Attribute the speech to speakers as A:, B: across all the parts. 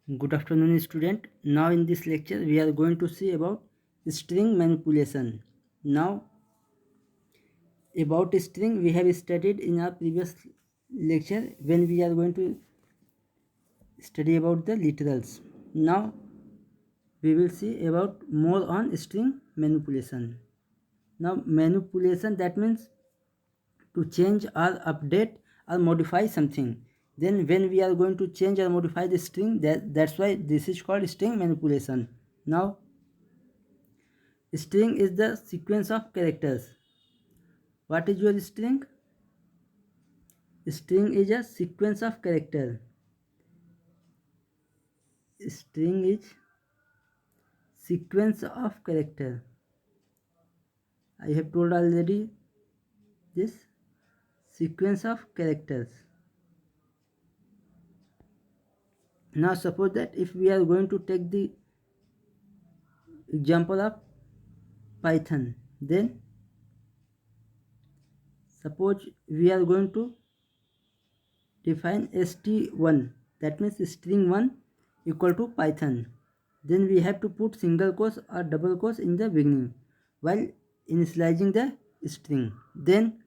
A: Good afternoon, student. Now in this lecture we are going to see about string manipulation. Now about string we have studied in our previous lecture when we are going to study about the literals. Now we will see about more on string manipulation. Now manipulation, that means to change or update or modify something. Then when we are going to change or modify the string, that's why this is called string manipulation. Now string is the sequence of characters. What is your string? String is a sequence of character. String is sequence of character. I have told already this sequence of characters. Now suppose that if we are going to take the example of Python, then suppose we are going to define st1, that means string 1 equal to Python. Then we have to put single quotes or double quotes in the beginning while initializing the string. Then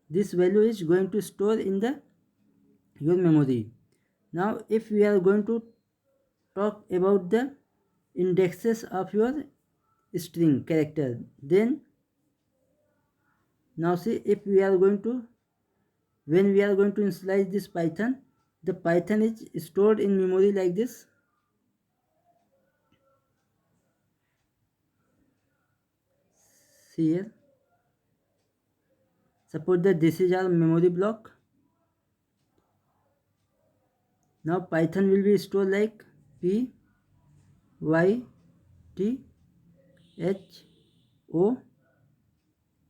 A: this value is going to store in the your memory. Now if we are going to talk about the indexes of your string character, then now see, if we are going to, when we are going to initialize this Python, the Python is stored in memory like this. See here, suppose that this is our memory block. Now Python will be stored like P Y T H O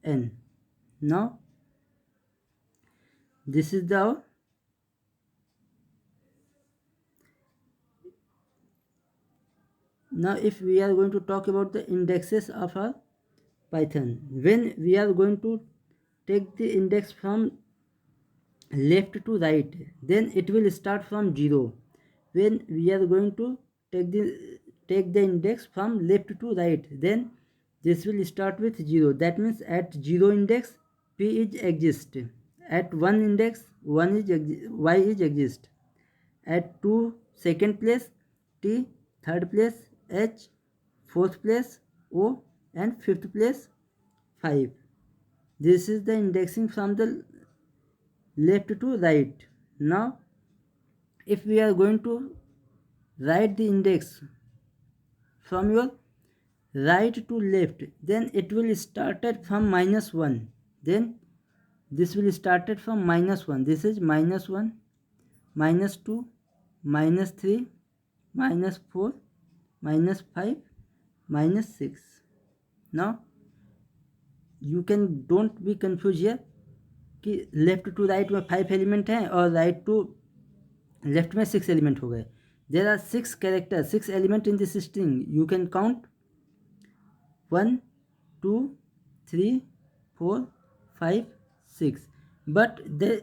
A: N. Now this is the now if we are going to talk about the indexes of our Python, when we are going to take the index from left to right, then it will start from 0. When we are going to take the index from left to right, then this will start with 0. That means at 0 index p is exist, at 1 index 1 is y is exist, at 2 second place t, third place h, fourth place o, and fifth place 5. This is the indexing from the left to right. Now if we are going to write the index from your right to left, then it will started from -1. Then this will started from -1. This is -1, -2, -3, -4, -5, -6. Now you can don't be confused here कि left to right में 5 element हैं और right to left में 6 element हो गए. There are 6 character, 6 element in this string. You can count 1 2 3 4 5 6. But the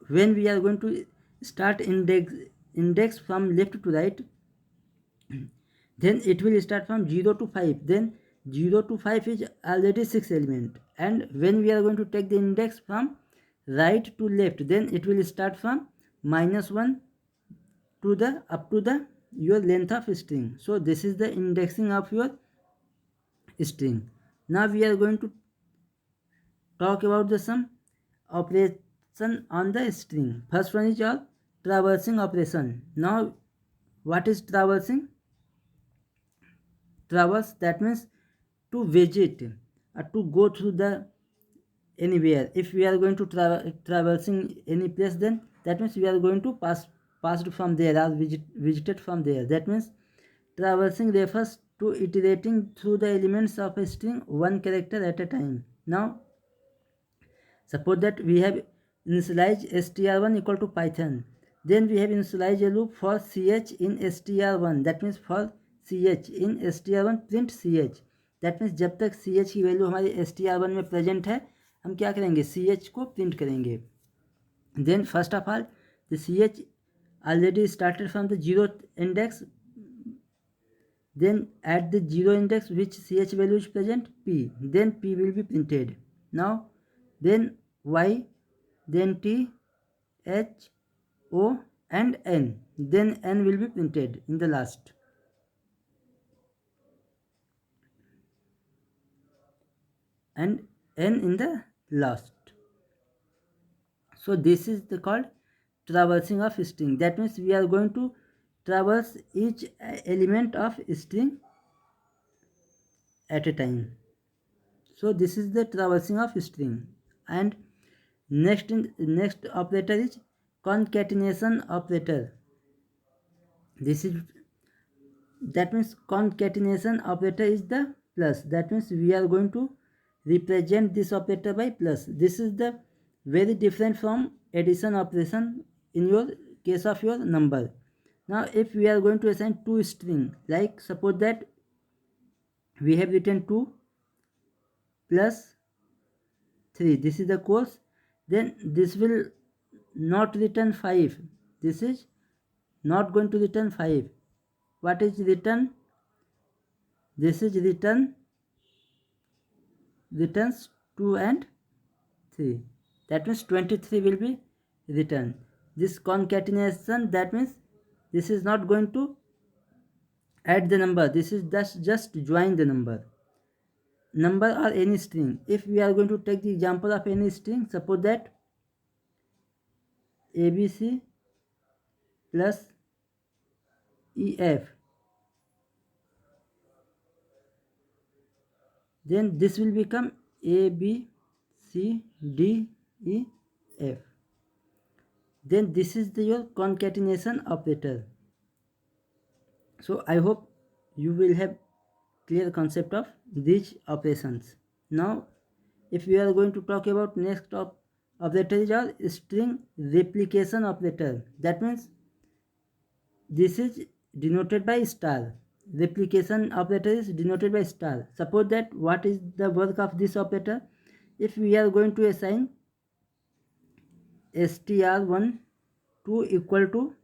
A: when we are going to start index from left to right, then it will start from 0 to 5. Then 0 to 5 is already 6 element, and when we are going to take the index from right to left, then it will start from -1 to the up to the your length of string. So this is the indexing of your string. Now we are going to talk about the some operation on the string. First one is your traversing operation. Now what is traversing? Traverse, that means to visit or to go through the anywhere. If we are going to traversing any place, then that means we are going to passed from there or visited from there. That means traversing refers to iterating through the elements of a string one character at a time. Now suppose that we have initialized str1 equal to Python. Then we have initialized a loop for ch in str1. That means for ch in str1 print ch. That means जब तक ch की value हमारे str1 में present है, हम क्या करेंगे, ch को प्रिंट करेंगे. Then first of all the ch already started from the 0th index, then at the 0 index which ch value is present, p, then p will be printed. Now then y, then t, h, o and n, then n will be printed in the last, and n in the last. So this is the called traversing of string. That means we are going to traverse each element of string at a time. So this is the traversing of string. And next operator is concatenation operator. This is, that means concatenation operator is the plus. That means we are going to represent this operator by plus. This is the very different from addition operation in your case of your number. Now if we are going to assign two string, like suppose that we have written 2 plus 3, this is the course, then this will not return 5, this is not going to return 5. What is written? This is returns 2 and 3. That means 23 will be returned. This concatenation, that means this is not going to add the number, this is just join the number or any string. If we are going to take the example of any string, suppose that abc plus ef, then this will become a b c d e f. Then this is your concatenation operator. So I hope you will have clear concept of these operations. Now if we are going to talk about next operator is our string replication operator. That means this is denoted by star. Replication operator is denoted by star. Suppose that what is the work of this operator? If we are going to assign str1 to equal to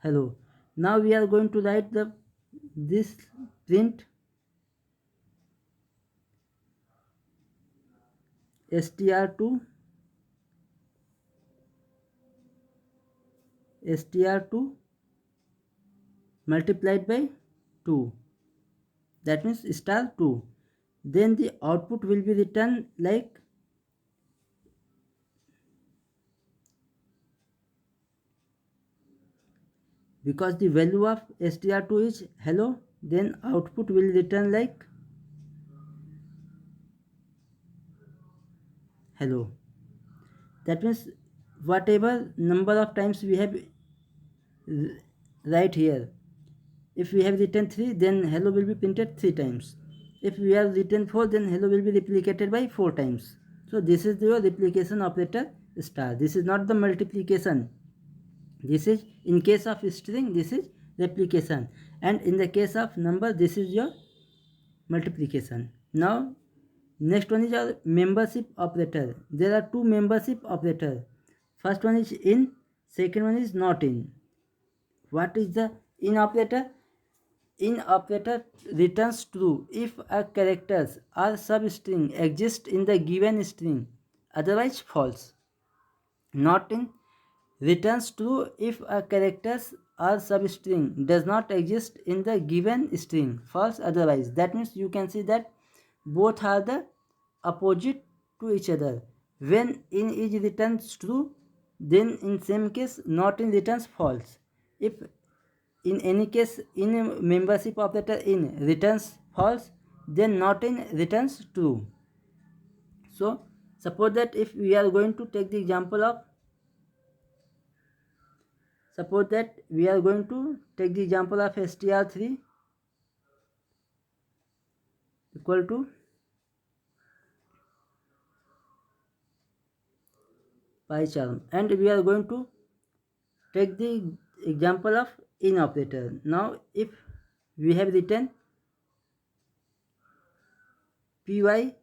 A: hello, now we are going to write this print str2 multiplied by 2, that means star 2. Then the output will be written like because the value of str2 is hello, then output will return like hello. That means whatever number of times we have right here, if we have written 3, then hello will be printed 3 times. If we have written 4, then hello will be replicated by 4 times. So this is your replication operator star. This is not the multiplication. This is in case of string, this is replication, and in the case of number, this is your multiplication. Now next one is our membership operator. There are two membership operator. First one is in, second one is not in. What is the in operator? In operator returns true if a characters or substring exist in the given string, otherwise false. Not in returns true if a characters or substring does not exist in the given string, false otherwise. That means you can see that both are the opposite to each other. When in is returns true, then in same case not in returns false. If in any case in membership operator in returns false, then not in returns true. So suppose that if we are going to take the example of, suppose that we are going to take the example of str3 equal to PyCharm, and we are going to take the example of in operator. Now if we have written py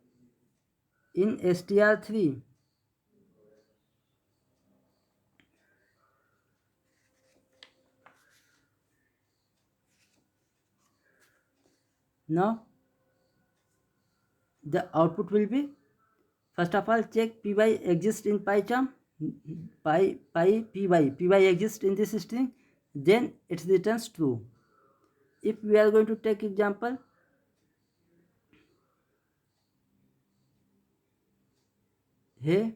A: in str3, Now the output will be, first of all, check py exists in PyCharm. Py exists in this string, then it returns true. If we are going to take example, here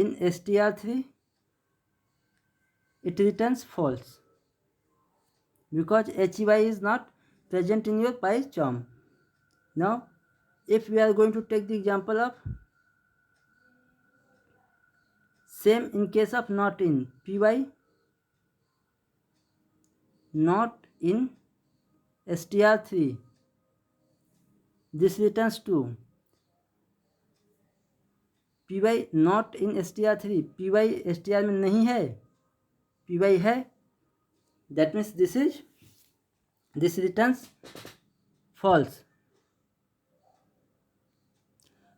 A: in str3 it returns false because HEY is not present in your PyCharm. Now if we are going to take the example of same in case of not in, py not in str3, this returns true. py not in str3, py str में नहीं है, py है, that means this returns false.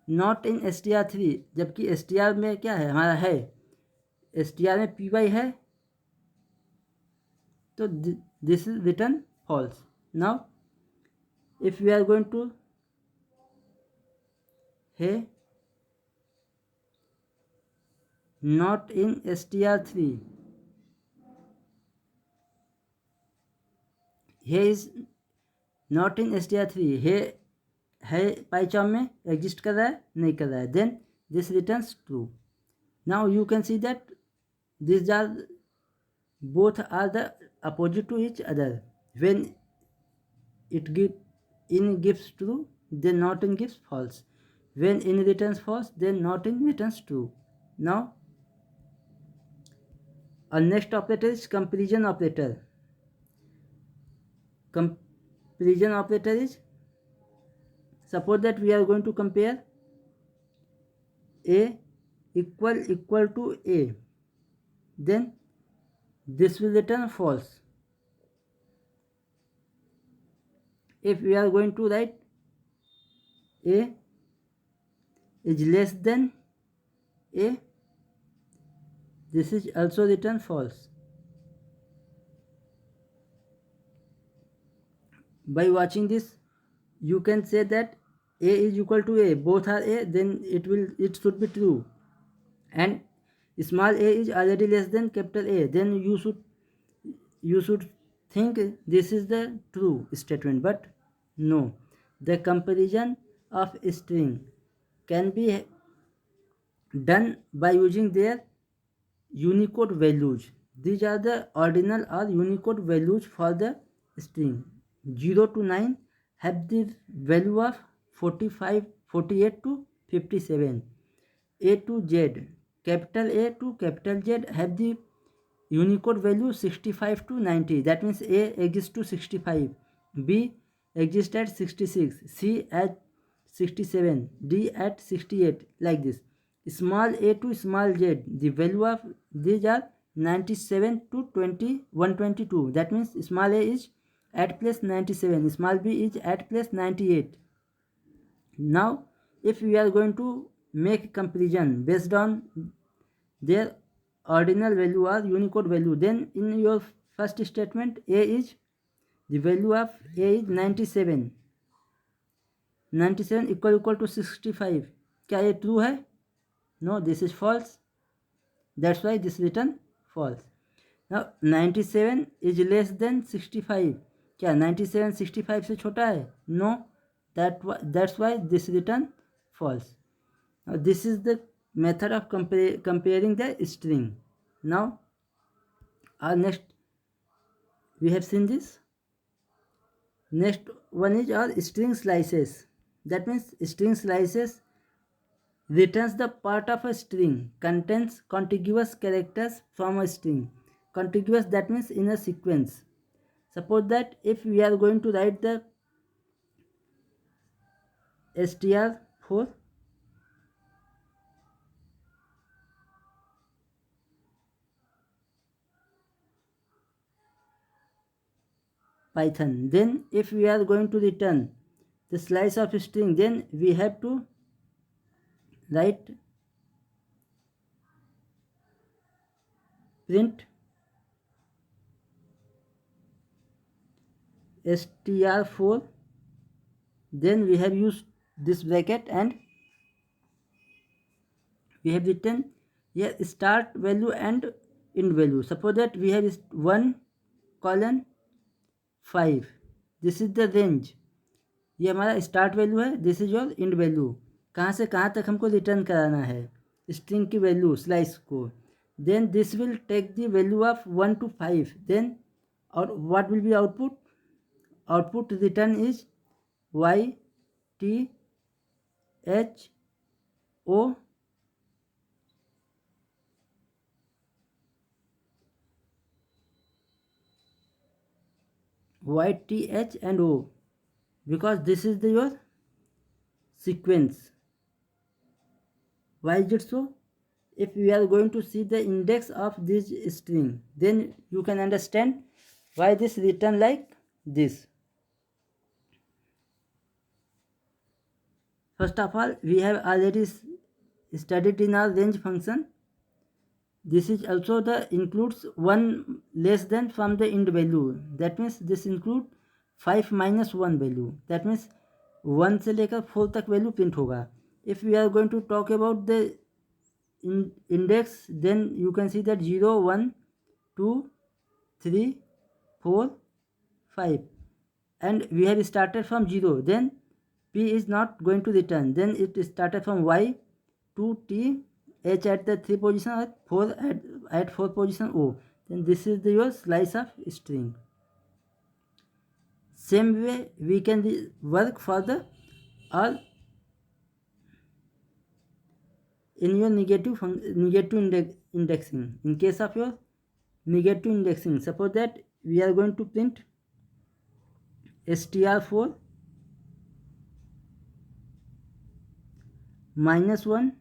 A: Not in str3, जबकि str में क्या है हमारा है, str में py है, तो this is return false. Now if we are going to है not in str3, he is not in str3, he है PyCharm में एग्जिस्ट कर रहा है नहीं कर रहा है, then this returns true. Now you can see that this are both are the opposite to each other. When it gives true, then not in gives false. When in returns false, then not in returns true. Now our next operator is comparison operator. Comparison operator is, suppose that we are going to compare a equal to a, then this will return false. If we are going to write a is less than a, this is also return false. By watching this you can say that a is equal to a, both are a, then it should be true, and small a is already less than capital A, then you should think this is the true statement. But no, the comparison of string can be done by using their Unicode values. These are the ordinal or Unicode values for the string. 0 to 9 have the value of 45, 48 to 57. A to Z, capital A to capital Z have the Unicode value 65 to 90. That means A exists to 65, B exists at 66, C at 67, D at 68, like this. Small a to small z, the value of these are 97 to 122. That means small a is at place 97, small b is at place 98. Now if we are going to make comparison based on their ordinal value or Unicode value, then in your first statement a is, the value of a is 97, 97 equal to 65. क्या ये true है? No, this is false. That's why this written false. Now 97 is less than 65. क्या 97 65 से छोटा है? No, that's why this written false. Now this is the method of comparing the string. Now our next, we have seen this. Next one is our string slices. That means string slices returns the part of a string contains contiguous characters from a string. Contiguous, that means in a sequence. Suppose that if we are going to write the str4 Python, then if we are going to return the slice of string, then we have to write print str4 then we have used this bracket and we have written here start value and end value. Suppose that we have 1 colon 5, this is the range, ये हमारा start value है, this is your and value, कहाँ से कहाँ तक हमको return कराना है स्ट्रिंग की वैल्यू स्लाइस को. Then this will take the value of 1 to 5, then और what will be output, output return is Y T H O y t h and o, because this is your sequence. Why is it so? If we are going to see the index of this string, then you can understand why this written like this. First of all, we have already studied in our range function. This is also the includes 1 less than from the end value. That means this include 5 minus 1 value. That means 1 से लेकर 4 तक value print होगा. If we are going to talk about the index, then you can see that 0 1 2 3 4 5, and we have started from 0, then p is not going to return, then it started from y to t h at the 3 position, at 4 at 4 position o, then this is your slice of string. Same way we can work for the all in your negative indexing. In case of your negative indexing, suppose that we are going to print str4 -1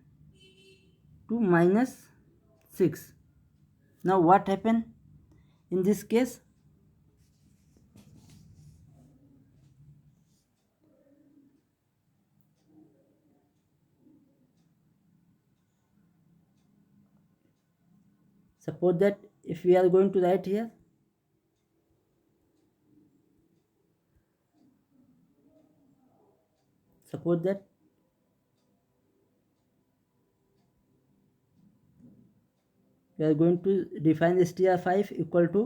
A: to -6. Now what happened in this case? Suppose that if we are going to write here suppose that we are going to define str5 equal to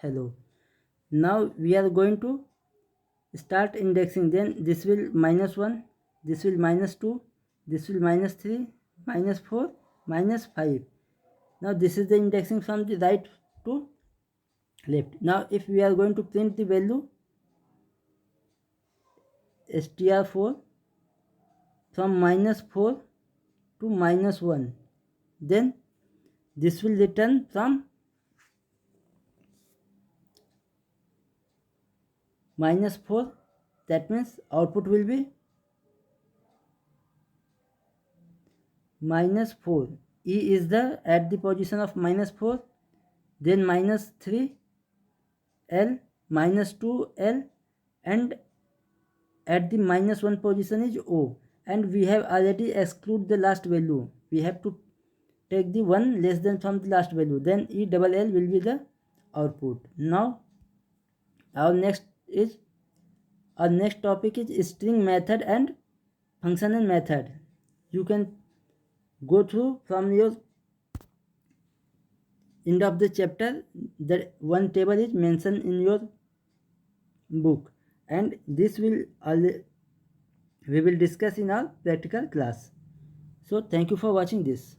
A: hello. Now we are going to start indexing, then this will -1, this will -2, this will -3, -4, -5. Now this is the indexing from the right to left. Now if we are going to print the value str4 from -4 to -1, then this will return from -4. That means output will be -4. E is the at the position of -4, then -3 L, -2 L, and at the -1 position is O, and we have already exclude the last value. We have to take the 1 less than from the last value, then E double L will be the output. Now our next topic is string method and functional method. You can go through from your end of the chapter, that one table is mentioned in your book, and this will we will discuss in our practical class. So thank you for watching this.